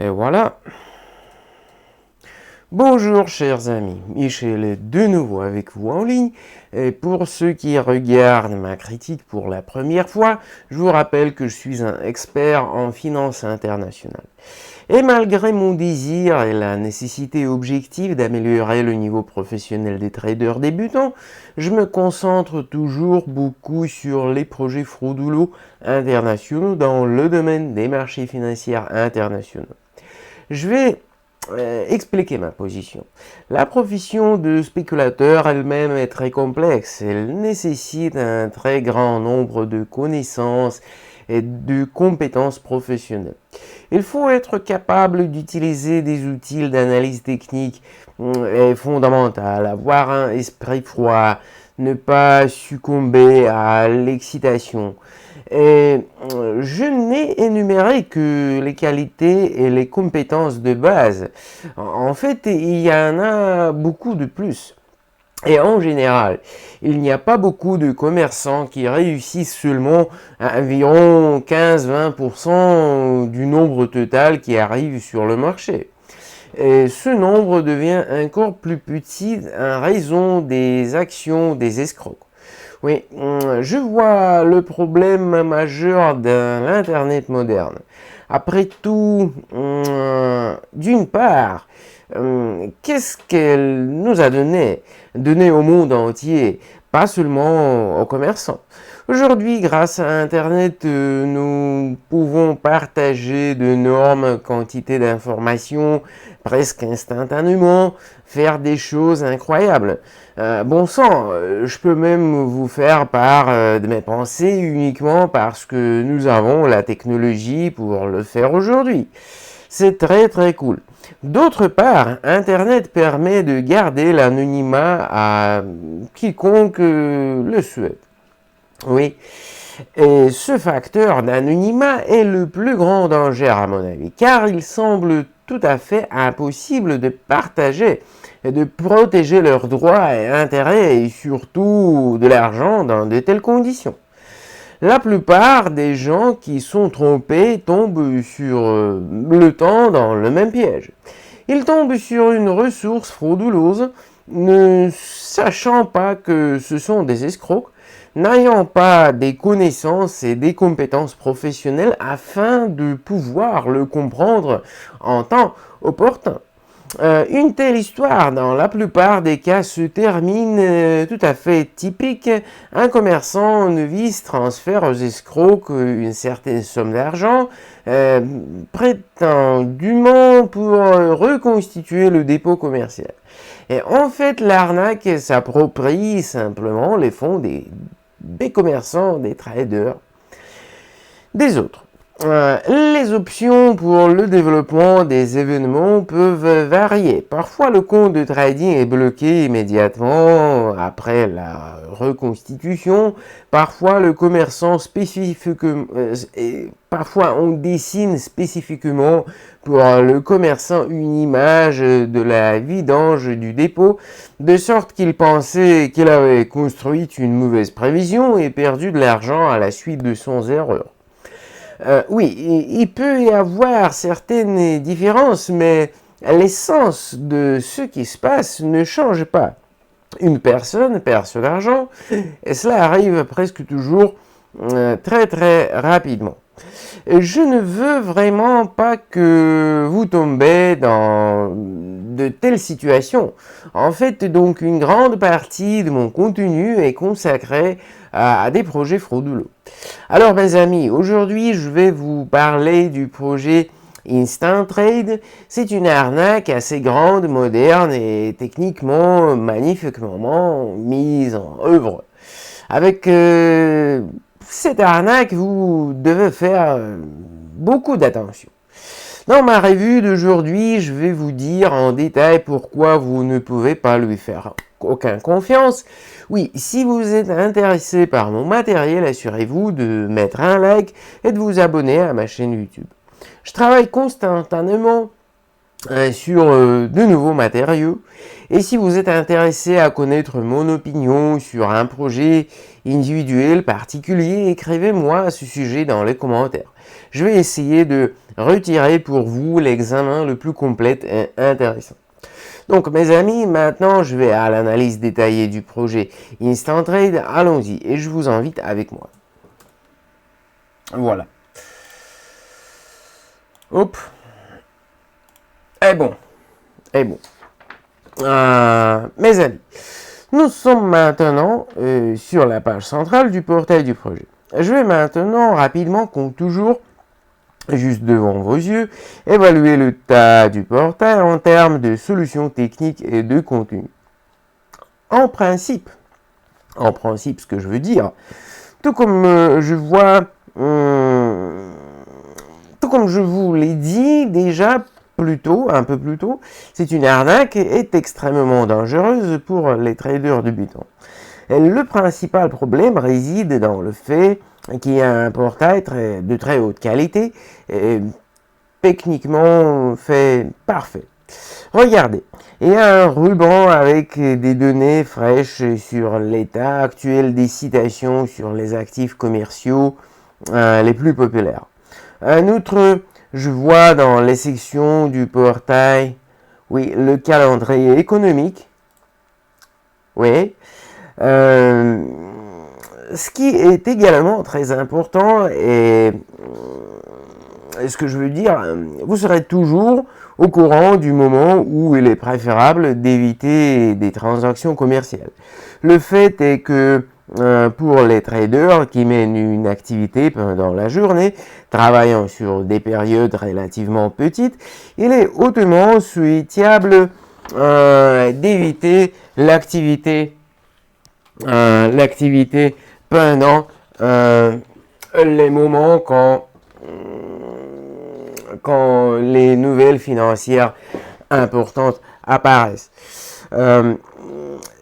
Et voilà. Bonjour chers amis, Michel est de nouveau avec vous en ligne. Et pour ceux qui regardent ma critique pour la première fois, je vous rappelle que je suis un expert en finance internationale. Et malgré mon désir et la nécessité objective d'améliorer le niveau professionnel des traders débutants, je me concentre toujours beaucoup sur les projets frauduleux internationaux dans le domaine des marchés financiers internationaux. Je vais expliquer ma position. La profession de spéculateur elle-même est très complexe. Elle nécessite un très grand nombre de connaissances et de compétences professionnelles. Il faut être capable d'utiliser des outils d'analyse technique fondamentale, avoir un esprit froid, ne pas succomber à l'excitation. Et je n'ai énuméré que les qualités et les compétences de base. En fait, il y en a beaucoup de plus. Et en général, il n'y a pas beaucoup de commerçants qui réussissent seulement à environ 15-20% du nombre total qui arrive sur le marché. Et ce nombre devient encore plus petit en raison des actions des escrocs. Oui, je vois le problème majeur de l'Internet moderne. Après tout, d'une part, qu'est-ce qu'elle nous a donné? Donné au monde entier, pas seulement aux commerçants. Aujourd'hui, grâce à Internet, nous pouvons partager d'énormes quantités d'informations presque instantanément, faire des choses incroyables. Bon sang, je peux même vous faire part de mes pensées uniquement parce que nous avons la technologie pour le faire aujourd'hui. C'est très très cool. D'autre part, Internet permet de garder l'anonymat à quiconque le souhaite. Oui, et ce facteur d'anonymat est le plus grand danger à mon avis, car il semble tout à fait impossible de partager et de protéger leurs droits et intérêts et surtout de l'argent dans de telles conditions. La plupart des gens qui sont trompés tombent sur le temps dans le même piège. Ils tombent sur une ressource frauduleuse, ne sachant pas que ce sont des escrocs, n'ayant pas des connaissances et des compétences professionnelles afin de pouvoir le comprendre en temps opportun. Une telle histoire, dans la plupart des cas, se termine tout à fait typique. Un commerçant novice transfère aux escrocs une certaine somme d'argent, prétendument pour reconstituer le dépôt commercial. Et en fait, l'arnaque s'approprie simplement les fonds des commerçants, des traders, des autres. Les options pour le développement des événements peuvent varier. Parfois, le compte de trading est bloqué immédiatement après la reconstitution. Parfois, le commerçant parfois on dessine spécifiquement pour le commerçant une image de la vidange du dépôt, de sorte qu'il pensait qu'il avait construit une mauvaise prévision et perdu de l'argent à la suite de son erreur. Oui, il peut y avoir certaines différences, mais l'essence de ce qui se passe ne change pas. Une personne perd son argent, et cela arrive presque toujours très très rapidement. Je ne veux vraiment pas que vous tombez dans de telles situations. En fait, donc, une grande partie de mon contenu est consacrée à des projets frauduleux. Alors, mes amis, aujourd'hui, je vais vous parler du projet Instant Trade. C'est une arnaque assez grande, moderne et techniquement magnifiquement mise en œuvre. Avec cette arnaque, vous devez faire beaucoup d'attention. Dans ma revue d'aujourd'hui, je vais vous dire en détail pourquoi vous ne pouvez pas lui faire aucune confiance. Oui, si vous êtes intéressé par mon matériel, assurez-vous de mettre un like et de vous abonner à ma chaîne YouTube. Je travaille constamment sur de nouveaux matériaux. Et si vous êtes intéressé à connaître mon opinion sur un projet individuel particulier, écrivez-moi à ce sujet dans les commentaires. Je vais essayer de retirer pour vous l'examen le plus complet et intéressant. Donc mes amis, maintenant je vais à l'analyse détaillée du projet Instant Trade. Allons-y et je vous invite avec moi. Voilà. Hop. Et bon. Mes amis, nous sommes maintenant sur la page centrale du portail du projet. Je vais maintenant rapidement, comme toujours, juste devant vos yeux, évaluer le tas du portail en termes de solutions techniques et de contenu. En principe, ce que je veux dire, tout comme je vous l'ai dit déjà un peu plus tôt, c'est une arnaque et est extrêmement dangereuse pour les traders débutants. Et le principal problème réside dans le fait qu'il y a un portail de très haute qualité et techniquement fait parfait. Regardez, il y a un ruban avec des données fraîches sur l'état actuel des citations sur les actifs commerciaux les plus populaires. En outre, je vois dans les sections du portail, oui, le calendrier économique, oui, ce qui est également très important et ce que je veux dire, vous serez toujours au courant du moment où il est préférable d'éviter des transactions commerciales. Le fait est que pour les traders qui mènent une activité pendant la journée, travaillant sur des périodes relativement petites, il est hautement souhaitable d'éviter l'activité pendant les moments quand les nouvelles financières importantes apparaissent.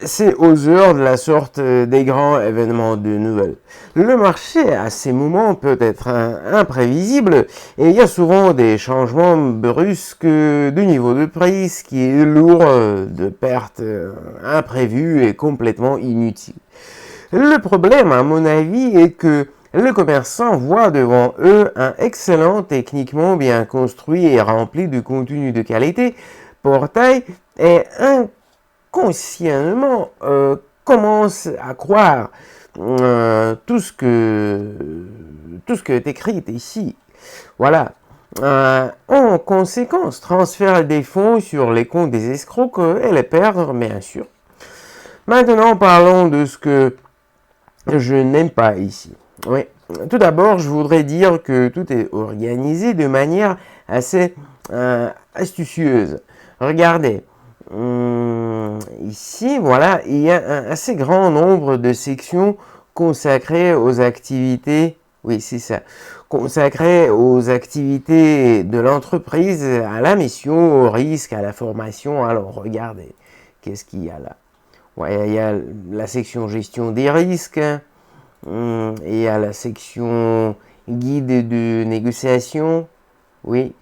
C'est aux heures de la sorte des grands événements de nouvelles. Le marché à ces moments peut être imprévisible et il y a souvent des changements brusques de niveau de prix, ce qui est lourd de pertes imprévues et complètement inutiles. Le problème, à mon avis, est que le commerçant voit devant eux un excellent, techniquement bien construit et rempli de contenu de qualité portail et inconsciemment commence à croire tout ce que est écrit ici. Voilà. En conséquence, transfère des fonds sur les comptes des escrocs et les perdre, bien sûr. Maintenant, parlons de ce que je n'aime pas ici. Oui. Tout d'abord, je voudrais dire que tout est organisé de manière assez astucieuse. Regardez, ici, voilà, il y a un assez grand nombre de sections consacrées aux activités, oui, c'est ça, consacrées aux activités de l'entreprise, à la mission, au risque, à la formation. Alors, regardez, qu'est-ce qu'il y a là? Ouais, il y a la section gestion des risques, et il y a la section guide de négociation, oui.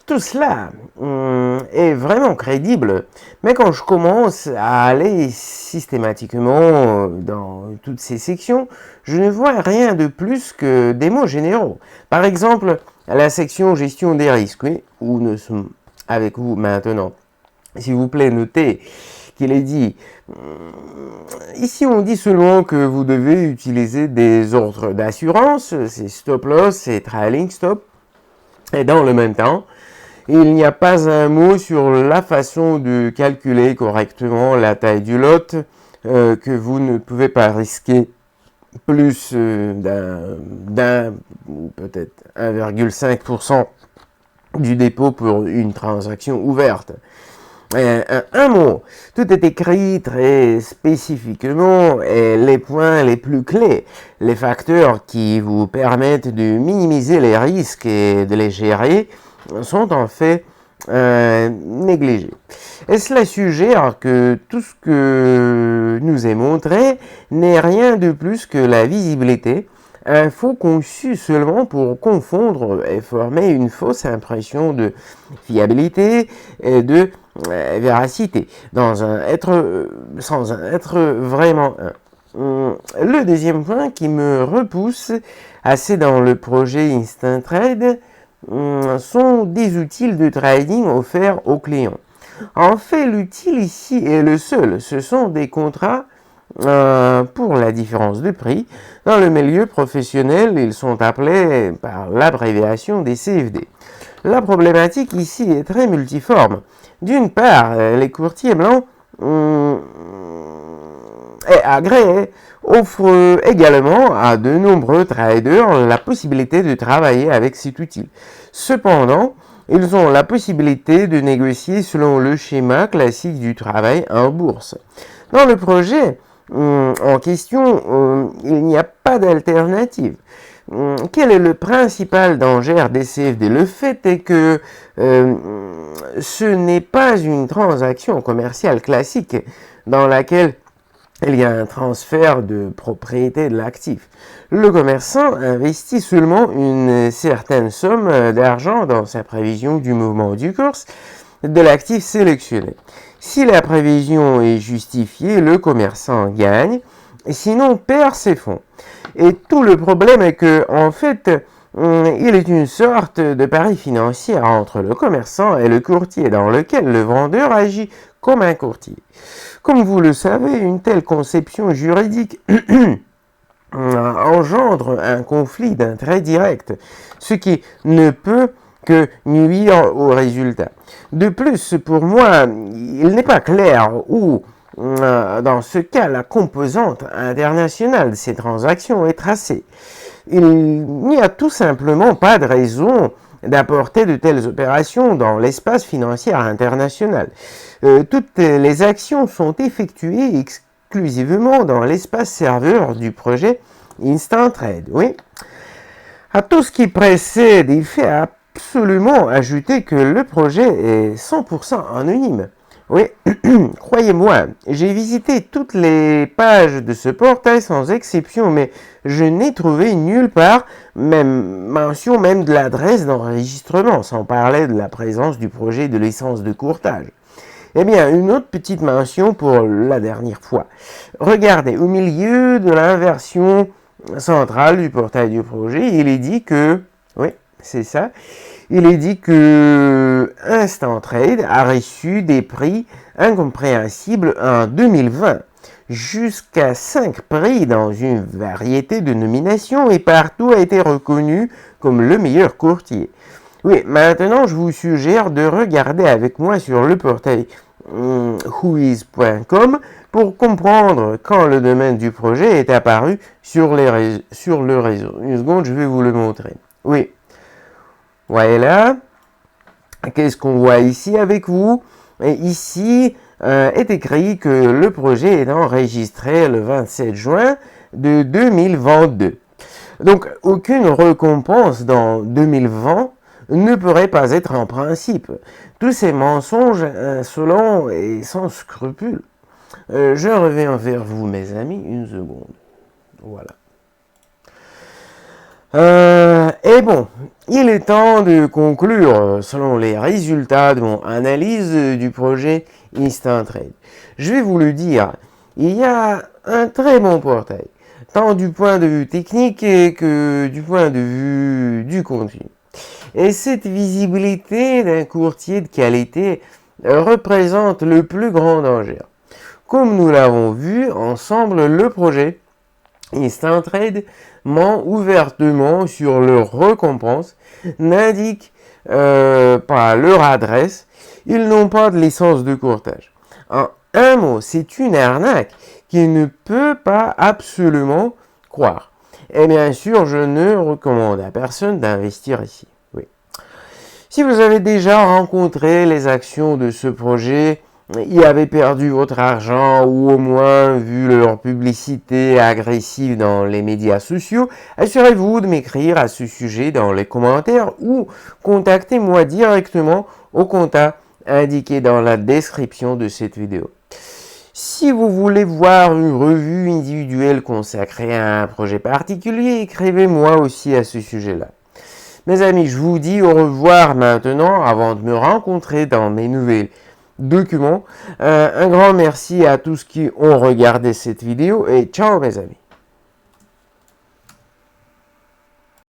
Tout cela est vraiment crédible, mais quand je commence à aller systématiquement dans toutes ces sections, je ne vois rien de plus que des mots généraux. Par exemple, la section gestion des risques, oui, où nous sommes avec vous maintenant. S'il vous plaît, notez qu'il est dit, ici on dit seulement que vous devez utiliser des ordres d'assurance, c'est stop loss, c'est trailing stop, et dans le même temps, il n'y a pas un mot sur la façon de calculer correctement la taille du lot, que vous ne pouvez pas risquer plus d'un ou peut-être 1,5% du dépôt pour une transaction ouverte. Un mot, tout est écrit très spécifiquement et les points les plus clés, les facteurs qui vous permettent de minimiser les risques et de les gérer sont en fait négligés. Et cela suggère que tout ce que nous est montré n'est rien de plus que la visibilité info conçue seulement pour confondre et former une fausse impression de fiabilité et de véracité, sans un être vraiment un. Le deuxième point qui me repousse assez dans le projet Instant Trade sont des outils de trading offerts aux clients. En fait, l'outil ici est le seul. Ce sont des contrats pour la différence de prix. Dans le milieu professionnel, ils sont appelés par l'abréviation des CFD. La problématique ici est très multiforme. D'une part, les courtiers blancs et agréés offrent également à de nombreux traders la possibilité de travailler avec cet outil. Cependant, ils ont la possibilité de négocier selon le schéma classique du travail en bourse. Dans le projet en question, il n'y a pas d'alternative. Quel est le principal danger des CFD? Le fait est que ce n'est pas une transaction commerciale classique dans laquelle il y a un transfert de propriété de l'actif. Le commerçant investit seulement une certaine somme d'argent dans sa prévision du mouvement du cours de l'actif sélectionné. Si la prévision est justifiée, le commerçant gagne, sinon perd ses fonds. Et tout le problème est que, en fait, il est une sorte de pari financier entre le commerçant et le courtier, dans lequel le vendeur agit comme un courtier. Comme vous le savez, une telle conception juridique engendre un conflit d'intérêts direct, ce qui ne peut que nuire au résultat. De plus, pour moi, il n'est pas clair où, dans ce cas, la composante internationale de ces transactions est tracée. Il n'y a tout simplement pas de raison d'apporter de telles opérations dans l'espace financier international. Toutes les actions sont effectuées exclusivement dans l'espace serveur du projet Instant Trade. Oui. À tout ce qui précède, il fait absolument ajouter que le projet est 100% anonyme. Oui, croyez-moi, j'ai visité toutes les pages de ce portail sans exception, mais je n'ai trouvé nulle part même mention même de l'adresse d'enregistrement, sans parler de la présence du projet de licence de courtage. Eh bien, une autre petite mention pour la dernière fois. Regardez, au milieu de l'inversion centrale du portail du projet, il est dit que, oui, c'est ça, il est dit que Instant Trade a reçu des prix incompréhensibles en 2020, jusqu'à 5 prix dans une variété de nominations et partout a été reconnu comme le meilleur courtier. Oui, maintenant je vous suggère de regarder avec moi sur le portail whois.com pour comprendre quand le domaine du projet est apparu sur le réseau. Une seconde, je vais vous le montrer. Oui. Voilà. Qu'est-ce qu'on voit ici avec vous? Et ici est écrit que le projet est enregistré le 27 juin de 2022. Donc, aucune récompense dans 2020 ne pourrait pas être en principe. Tous ces mensonges insolents et sans scrupules. Je reviens vers vous, mes amis, une seconde. Voilà. Et bon, il est temps de conclure selon les résultats de mon analyse du projet Instant Trade. Je vais vous le dire, il y a un très bon portail, tant du point de vue technique que du point de vue du contenu. Et cette visibilité d'un courtier de qualité représente le plus grand danger. Comme nous l'avons vu ensemble, le projet Instant Trade ment ouvertement sur leurs récompenses, n'indiquent pas leur adresse, ils n'ont pas de licence de courtage. En un mot, c'est une arnaque qui ne peut pas absolument croire. Et bien sûr, je ne recommande à personne d'investir ici. Oui. Si vous avez déjà rencontré les actions de ce projet, y avez perdu votre argent ou au moins vu leur publicité agressive dans les médias sociaux, assurez-vous de m'écrire à ce sujet dans les commentaires ou contactez-moi directement au contact indiqué dans la description de cette vidéo. Si vous voulez voir une revue individuelle consacrée à un projet particulier, écrivez-moi aussi à ce sujet-là. Mes amis, je vous dis au revoir maintenant avant de me rencontrer dans mes nouvelles documents. Un grand merci à tous qui ont regardé cette vidéo et ciao mes amis.